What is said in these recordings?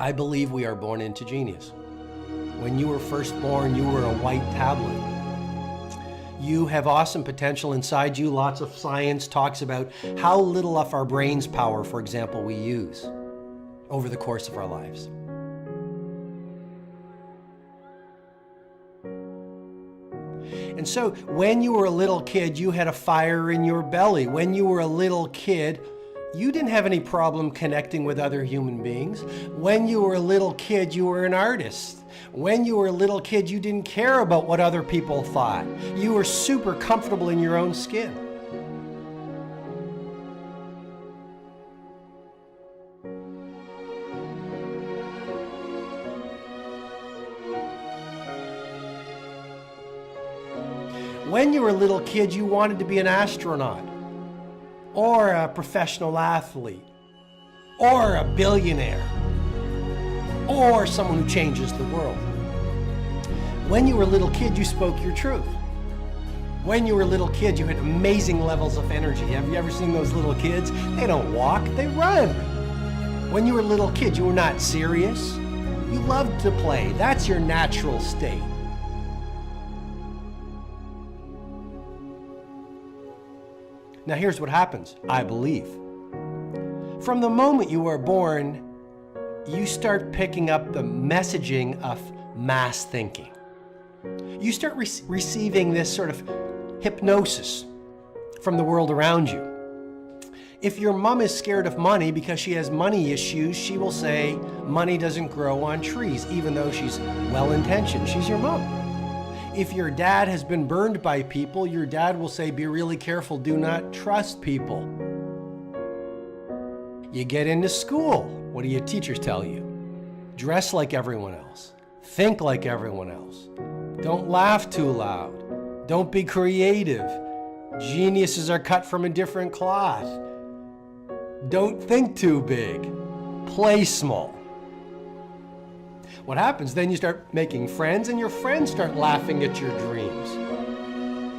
I believe we are born into genius. When you were first born, you were a white tablet. You have awesome potential inside you. Lots of science talks about how little of our brain's power, for example, we use over the course of our lives. And so when you were a little kid, you had a fire in your belly. When you were a little kid, you didn't have any problem connecting with other human beings. When you were a little kid, you were an artist. When you were a little kid, you didn't care about what other people thought. You were super comfortable in your own skin. When you were a little kid, you wanted to be an astronaut, or a professional athlete, or a billionaire, or someone who changes the world. When you were a little kid, you spoke your truth. When you were a little kid, you had amazing levels of energy. Have you ever seen those little kids? They don't walk, they run. When you were a little kid, you were not serious. You loved to play. That's your natural state. Now here's what happens, I believe. From the moment you are born, you start picking up the messaging of mass thinking. You start receiving this sort of hypnosis from the world around you. If your mom is scared of money because she has money issues, she will say, money doesn't grow on trees, even though she's well-intentioned. She's your mom. If your dad has been burned by people, your dad will say, be really careful, do not trust people. You get into school, what do your teachers tell you? Dress like everyone else. Think like everyone else. Don't laugh too loud. Don't be creative. Geniuses are cut from a different cloth. Don't think too big. Play small. What happens, then you start making friends and your friends start laughing at your dreams.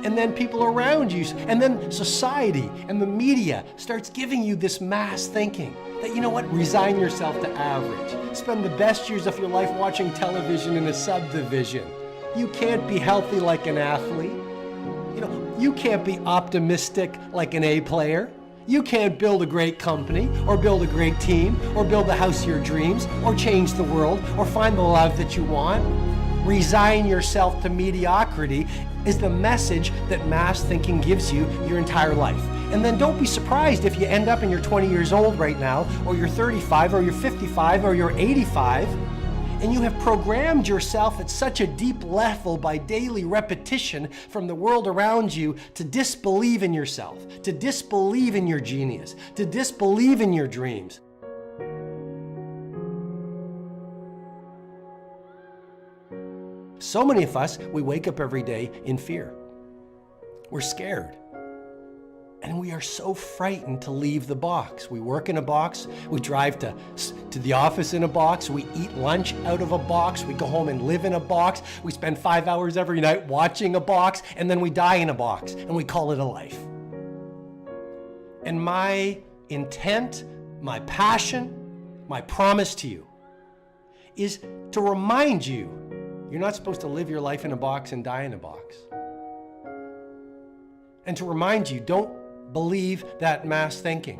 And then people around you, and then society and the media starts giving you this mass thinking that, you know what, resign yourself to average. Spend the best years of your life watching television in a subdivision. You can't be healthy like an athlete. You know, you can't be optimistic like an A player. You can't build a great company, or build a great team, or build the house of your dreams, or change the world, or find the love that you want. Resign yourself to mediocrity is the message that mass thinking gives you your entire life. And then don't be surprised if you end up and you're 20 years old right now, or you're 35, or you're 55, or you're 85, and you have programmed yourself at such a deep level by daily repetition from the world around you to disbelieve in yourself, to disbelieve in your genius, to disbelieve in your dreams. So many of us, we wake up every day in fear. We're scared. And we are so frightened to leave the box. We work in a box, we drive to the office in a box, we eat lunch out of a box, we go home and live in a box, we spend 5 hours every night watching a box, and then we die in a box, and we call it a life. And my intent, my passion, my promise to you is to remind you, you're not supposed to live your life in a box and die in a box. And to remind you, don't believe that mass thinking.